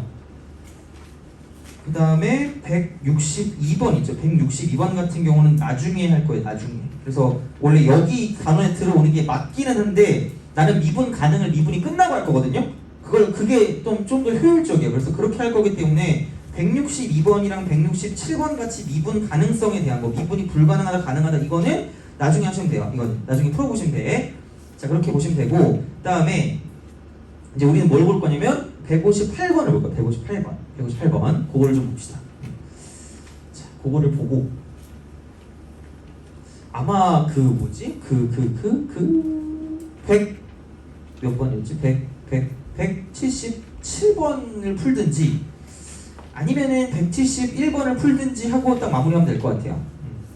그 다음에 162번 있죠. 162번 같은 경우는 나중에 할 거예요. 나중에. 그래서 원래 여기 단원에 들어오는 게 맞기는 한데 나는 미분 가능을 미분이 끝나고 할 거거든요. 그게 좀 더 효율적이에요. 그래서 그렇게 할 거기 때문에 162번이랑 167번 같이 미분 가능성에 대한 거, 미분이 불가능하다 가능하다 이거는 나중에 하시면 돼요. 이건 나중에 풀어보시면 돼. 자 그렇게 보시면 되고 그 다음에 이제 우리는 뭘 볼 거냐면 158번을 볼 거예요. 158번 그거를 좀 봅시다. 자 그거를 보고 아마 그 뭐지? 100 몇 번이었지? 177번을 풀든지 아니면은 171번을 풀든지 하고 딱 마무리하면 될 것 같아요.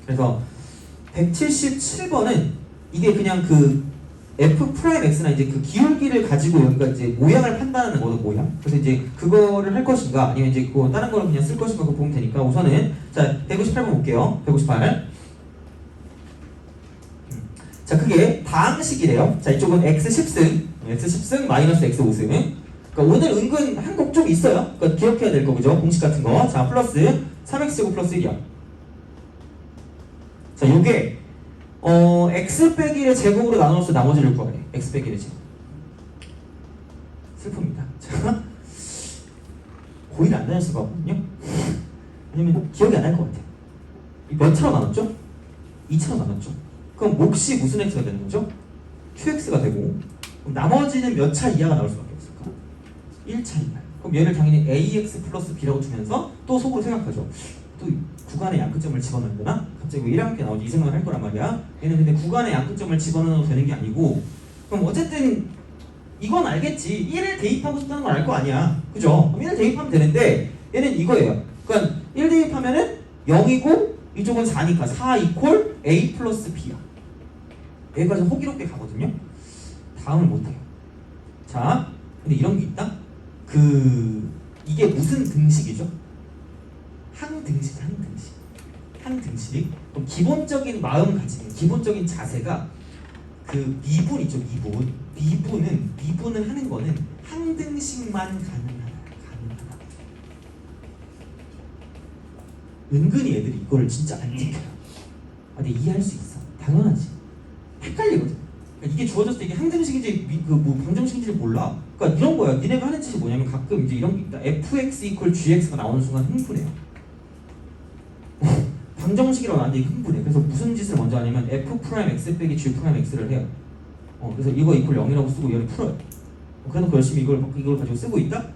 그래서 177번은 이게 그냥 그 F'X나 이제 그 기울기를 가지고 여기가 이제 모양을 판단하는 거죠, 모양. 그래서 이제 그거를 할 것인가 아니면 이제 그거 다른 거를 그냥 쓸 것인가 그거 보면 되니까 우선은 자 158번 볼게요. 158. 자 그게 다항식이래요. 자 이쪽은 x10승 마이너스 x5승. 그러니까 오늘 은근 한곡 좀 있어요. 그러니까 기억해야 될 거 그죠? 공식 같은 거. 자 플러스 3x제곱 플러스 1이야. 자 요게 x 빼기 1의 제곱으로 나눠서 나머지를 구하래. x 빼기 1의 제곱. 슬픕니다. 자 고의를 안 다닐 수가 없거든요. 왜냐면 기억이 안 날 것 같아요. 몇 차로 나눴죠? 2차로 나눴죠. 그럼 몫이 무슨 x가 되는 거죠? qx가 되고 그럼 나머지는 몇 차 이하가 나올 수밖에 없을까? 1차 이하. 그럼 얘를 당연히 ax 플러스 b라고 두면서 또 속으로 생각하죠. 또 구간의 양끝점을 집어넣는구나? 갑자기 왜 1학년 나오지? 이 생각을 할 거란 말이야. 얘는 근데 구간의 양끝점을 집어넣어도 되는 게 아니고 그럼 어쨌든 이건 알겠지. 1을 대입하고 싶다는 걸 알 거 아니야. 그죠? 그럼 1을 대입하면 되는데 얘는 이거예요. 그러니까 1 대입하면은 0이고 이쪽은 4니까 4 이퀄 a 플러스 b야. 여기까지 호기롭게 가거든요. 다음을 못해요. 자, 근데 이런 게 있다? 이게 무슨 등식이죠? 항등식. 그럼 기본적인 마음가짐, 기본적인 자세가 그 미분 있죠, 미분은 하는 거는 항등식만 가능하다. 은근히 애들이 이거를 진짜 안 지켜요. 근데 이해할 수 있어. 당연하지. 헷갈리거든. 그러니까 이게 주어졌을 때 이게 항등식인지 방정식인지 몰라. 그러니까 이런 거야. 니네가 하는 짓이 뭐냐면 가끔 이제 이런 게 있다. fx = gx가 나오는 순간 흥분해요. 방정식이라고 나왔는데 흥분해. 그래서 무슨 짓을 먼저 하냐면 f'(x) 빼기 g'(x를 해요. 그래서 이거 이퀄 0이라고 쓰고 얘를 풀어요. 그래놓고 열심히 이걸 가지고 쓰고 있다?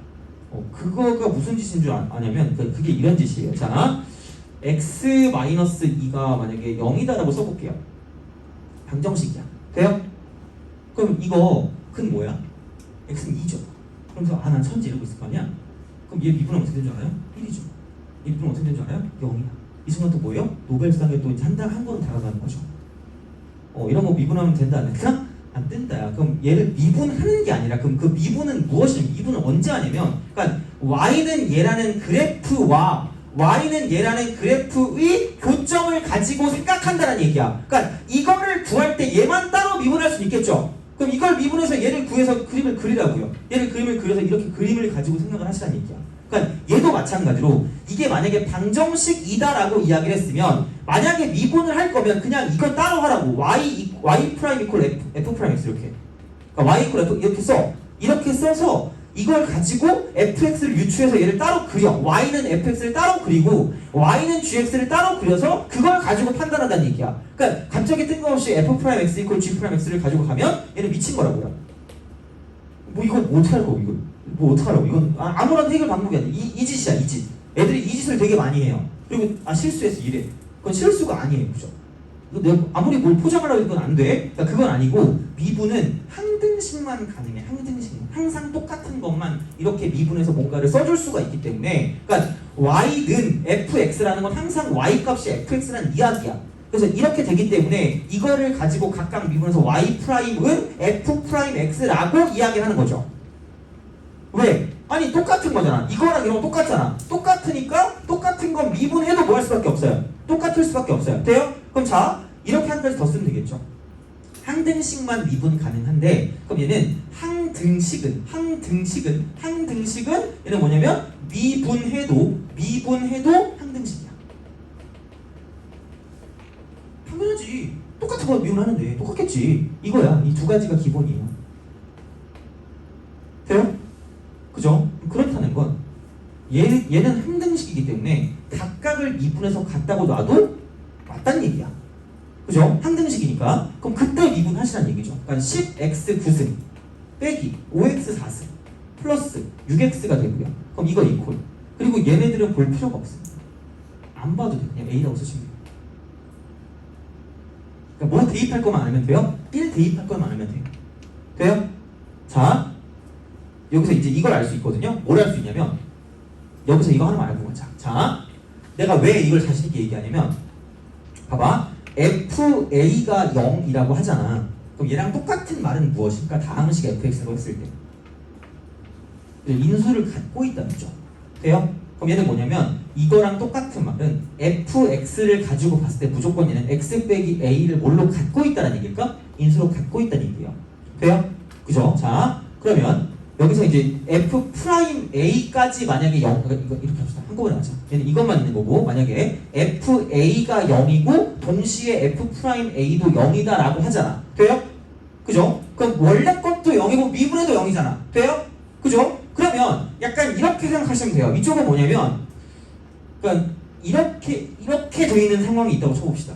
그거가 무슨 짓인 줄 아냐면 그게 이런 짓이에요. 자, x-2가 만약에 0이다라고 써볼게요. 방정식이야. 돼요? 그럼 이거 근 뭐야? x는 2죠. 그러면서 난 천지 이러고 있을 거 아니야? 그럼 얘 미분은 어떻게 되는 줄 알아요? 1이죠. 얘 미분은 어떻게 되는 줄 알아요? 0이야. 이 순간 또 뭐예요? 노벨상에 또 이제 한 걸음 다가가는 거죠. 이런 거 미분하면 된다 안 된다? 안 된다야. 그럼 얘를 미분하는 게 아니라 그럼 그 미분은 무엇이냐면 미분은 언제 하냐면 그러니까 y는 얘라는 그래프와 y는 얘라는 그래프의 교점을 가지고 생각한다는 얘기야. 그러니까 이거를 구할 때 얘만 따로 미분할 수 있겠죠. 그럼 이걸 미분해서 얘를 구해서 그림을 그리라고요. 얘를 그림을 그려서 이렇게 그림을 가지고 생각을 하시라는 얘기야. 그러니까 얘도 마찬가지로 이게 만약에 방정식이다라고 이야기를 했으면 만약에 미분을 할 거면 그냥 이걸 따로 하라고. y 프라임 이퀄 f 프라임 x 이렇게. 그러니까 y 이퀄 f 이렇게 써. 이렇게 써서 이걸 가지고 fx를 유추해서 얘를 따로 그려. y는 fx를 따로 그리고 y는 gx를 따로 그려서 그걸 가지고 판단한다는 얘기야. 그러니까 갑자기 뜬금없이 f 프라임 x 이퀄 g 프라임 x를 가지고 가면 얘는 미친 거라고요. 뭐 이거 뭐 어떻게 하라고 이거. 뭐 어떡하라고. 이건 아무런 해결 방법이 아니야. 이 짓이야 이 짓. 애들이 이 짓을 되게 많이 해요. 그리고 실수해서 이래. 그건 실수가 아니에요. 그죠? 내가 아무리 뭘 포장하려고 해도 그건 안 돼. 그러니까 그건 아니고 미분은 항등식만 가능해. 항등식만. 항상 똑같은 것만 이렇게 미분해서 뭔가를 써줄 수가 있기 때문에 그러니까 y는 fx라는 건 항상 y 값이 fx라는 이야기야. 그래서 이렇게 되기 때문에 이거를 가지고 각각 미분해서 y 프라임은 f 프라임 x라고 이야기를 하는 거죠. 왜? 아니 똑같은 거잖아. 이거랑 이런 거 똑같잖아. 똑같으니까 똑같은 건 미분해도 뭐 할 수밖에 없어요. 똑같을 수밖에 없어요. 돼요? 그럼 자 이렇게 한 가지 더 쓰면 되겠죠. 항등식만 미분 가능한데 그럼 얘는 항등식은 얘는 뭐냐면 미분해도 항등식이야. 당연하지. 똑같은 거 미분하는데 똑같겠지. 이거야. 이 두 가지가 기본이에요. 돼요? 그죠? 그렇다는 건 얘는 항등식이기 때문에 각각을 미분해서 같다고 놔도 맞다는 얘기야. 그죠? 항등식이니까. 그럼 그때 미분하시라는 얘기죠. 그러니까 10x 9승 빼기 5x 4승 플러스 6x가 되고요. 그럼 이거 이퀄. 그리고 얘네들은 볼 필요가 없습니다. 안 봐도 돼. 그냥 a라고 쓰시면 돼요. 그러니까 뭐 대입할 것만 알면 돼요? 1 대입할 것만 알면 돼요. 돼요? 자 여기서 이제 이걸 알 수 있거든요. 뭘 알 수 있냐면 여기서 이거 하나만 알고 가자. 자, 내가 왜 이걸 자신 있게 얘기하냐면 봐봐. FA가 0이라고 하잖아. 그럼 얘랑 똑같은 말은 무엇일까? 다항식 fx라고 했을 때 인수를 갖고 있다는 거죠. 돼요? 그럼 얘는 뭐냐면 이거랑 똑같은 말은 fx를 가지고 봤을 때 무조건 얘는 x 빼기 a를 뭘로 갖고 있다는 얘기일까? 인수로 갖고 있다는 얘기예요. 돼요? 그죠? 자, 그러면 여기서 이제 f 프라임 a까지 만약에 0, 이거 이렇게 합시다. 한꺼번에 하자. 얘는 이것만 있는 거고 만약에 fa가 0이고 동시에 f 프라임 a도 0이다라고 하잖아. 돼요? 그죠? 그럼 원래 것도 0이고 미분해도 0이잖아. 돼요? 그죠? 그러면 약간 이렇게 생각하시면 돼요. 이쪽은 뭐냐면 그러니까 이렇게 돼 있는 상황이 있다고 쳐봅시다.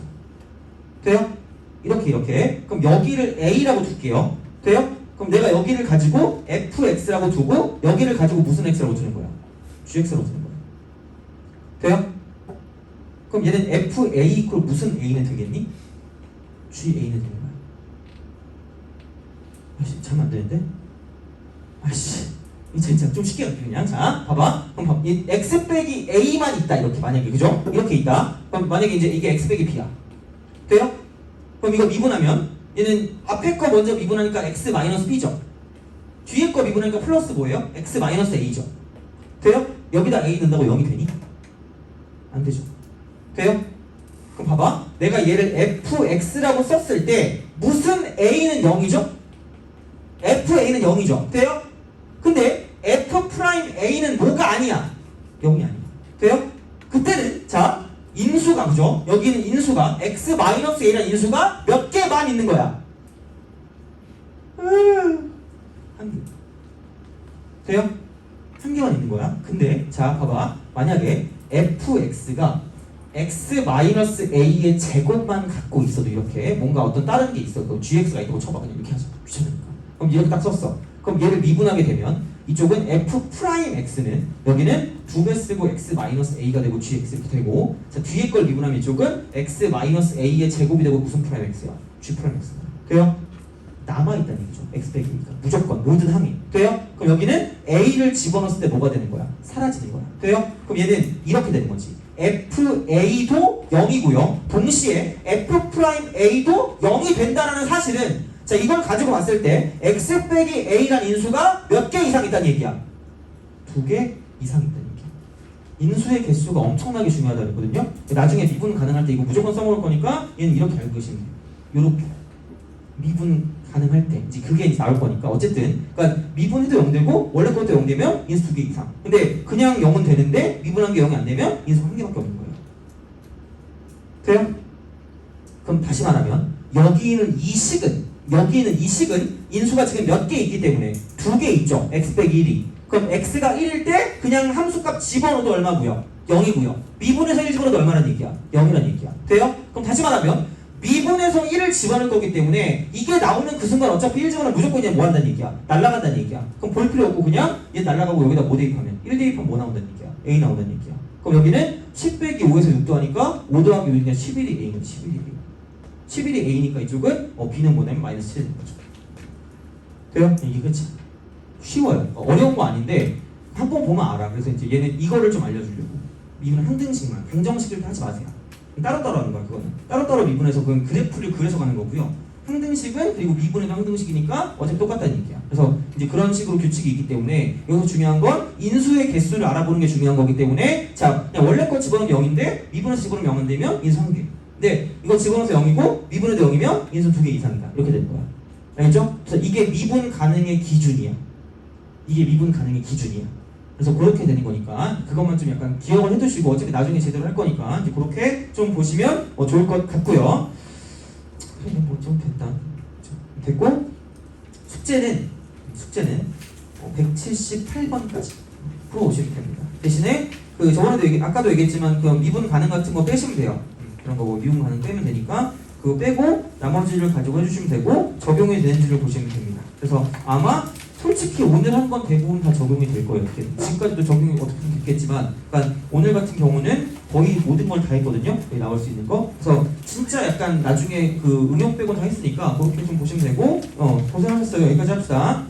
돼요? 이렇게 그럼 여기를 a라고 둘게요. 돼요? 그럼 내가 여기를 가지고 fx라고 두고 여기를 가지고 무슨 x라고 두는 거야? gx라고 두는 거야. 돼요? 그럼 얘는 fa 이퀄 무슨 a는 되겠니? ga는 되는 거야. 아씨 참 안 되는데? 아씨 이 진짜 좀 쉽게 갈게 그냥. 자 봐봐. 그럼 봐봐. 이 x 빼기 a만 있다 이렇게 만약에 그죠? 이렇게 있다. 그럼 만약에 이제 이게 x 빼기 b야. 돼요? 그럼 이거 미분하면 얘는 앞에 거 먼저 미분하니까 x 마이너스 b죠. 뒤에 거 미분하니까 플러스 뭐예요? x 마이너스 a죠. 돼요? 여기다 a 넣는다고 0이 되니? 안 되죠. 돼요? 그럼 봐봐. 내가 얘를 fx라고 썼을 때 무슨 a는 0이죠? fa는 0이죠. 돼요? 근데 f 프라임 a는 뭐가 아니야? 0이 아니야. 돼요? 그때는 자 인수가 그죠? 여기는 인수가 x 마이너스 a라는 인수가 몇 개만 있는 거야? 한 개. 돼요? 한 개만 있는 거야. 근데 자 봐봐. 만약에 fx가 x 마이너스 a의 제곱만 갖고 있어도 이렇게 뭔가 어떤 다른 게 있어. 그 gx가 있다고 쳐봐. 그냥 이렇게 하자. 귀찮으니까. 그럼 이렇게 딱 썼어. 그럼 얘를 미분하게 되면 이쪽은 f 프라임 x는 여기는 2배 쓰고 x 마이너스 a가 되고 gx 이렇게 되고 자 뒤에 걸 미분하면 이쪽은 x 마이너스 a의 제곱이 되고 무슨 프라임 x야? g 프라임 x야. 돼요? 남아있다는 얘기죠. x 빼기니까 무조건 모든 항이. 돼요? 그럼 여기는 a를 집어넣었을 때 뭐가 되는 거야? 사라지는 거야. 돼요? 그럼 얘는 이렇게 되는 거지. fa도 0이고요. 동시에 f 프라임 a도 0이 된다는 사실은 자 이걸 가지고 봤을 때 x 빼기 a라는 인수가 몇 개 이상 있다는 얘기야? 2개 이상 있다는 얘기야. 인수의 개수가 엄청나게 중요하다 그랬거든요. 나중에 미분 가능할 때 이거 무조건 써먹을 거니까 얘는 이렇게 알고 계시면 돼요. 요렇게 미분 가능할 때 이제 그게 이제 나올 거니까 어쨌든 그러니까 미분해도 0 되고 원래 것도 0 되면 인수 2개 이상. 근데 그냥 0은 되는데 미분한 게 0이 안 되면 인수 1개밖에 없는 거예요. 돼요? 그럼 다시 말하면 여기는 이 식은 인수가 지금 몇 개 있기 때문에 2개 있죠. x 빼기 1이. 그럼 x가 1일 때 그냥 함수값 집어넣어도 얼마고요? 0이고요. 미분해서 1 집어넣어도 얼마란 얘기야? 0이란 얘기야. 돼요? 그럼 다시 말하면 미분해서 1을 집어넣을 거기 때문에 이게 나오는 그 순간 어차피 1 집어넣으면 무조건 그냥 뭐 한다는 얘기야? 날아간다는 얘기야. 그럼 볼 필요 없고 그냥 얘 날아가고 여기다 뭐 대입하면 1 대입하면 뭐 나온다는 얘기야? a 나온다는 얘기야. 그럼 여기는 10 빼기 5에서 6도 하니까 5 더하기 6이니까 11이 a는 11이 a. 11이 a니까 이쪽은 b는 뭐냐면 마이너스 7이 되는 거죠. 돼요? 이게 그치? 쉬워요. 어려운 거 아닌데 한 번 보면 알아. 그래서 이제 얘는 이거를 좀 알려주려고. 미분은 항등식만, 방정식을 하지 마세요. 따로따로 하는 거야. 그거는 따로따로 미분해서 그건 그래프를 그려서 가는 거고요. 항등식은 그리고 미분해도 항등식이니까 어차피 똑같다는 얘기야. 그래서 이제 그런 식으로 규칙이 있기 때문에 여기서 중요한 건 인수의 개수를 알아보는 게 중요한 거기 때문에 자 그냥 원래 거 집어넣으면 0인데 미분해서 집어넣으면 0은 되면 인수 1개. 근데 이거 집어넣어서 0이고 미분해도 0이면 인수 2개 이상이다. 이렇게 되는 거야. 알겠죠? 그래서 이게 미분 가능의 기준이야. 이게 미분 가능의 기준이야. 그래서 그렇게 되는 거니까 그것만 좀 약간 기억을 해두시고 어차피 나중에 제대로 할 거니까 이제 그렇게 좀 보시면 좋을 것 같고요. 그래 뭐 좀 됐고 숙제는 178번까지 풀어오시면 됩니다. 대신에 그 저번에도 아까도 얘기했지만 그 미분 가능 같은 거 빼시면 돼요. 그런 거 뭐 미분 가능 빼면 되니까 그거 빼고 나머지를 가지고 해주시면 되고 적용이 되는지를 보시면 됩니다. 그래서 아마 솔직히 오늘 한 건 대부분 다 적용이 될 거예요. 지금까지도 적용이 어떻게 됐겠지만, 그러니까 오늘 같은 경우는 거의 모든 걸 다 했거든요. 여기 나올 수 있는 거. 그래서 진짜 약간 나중에 그 응용 빼고 다 했으니까 그렇게 좀 보시면 되고, 고생하셨어요. 여기까지 합시다.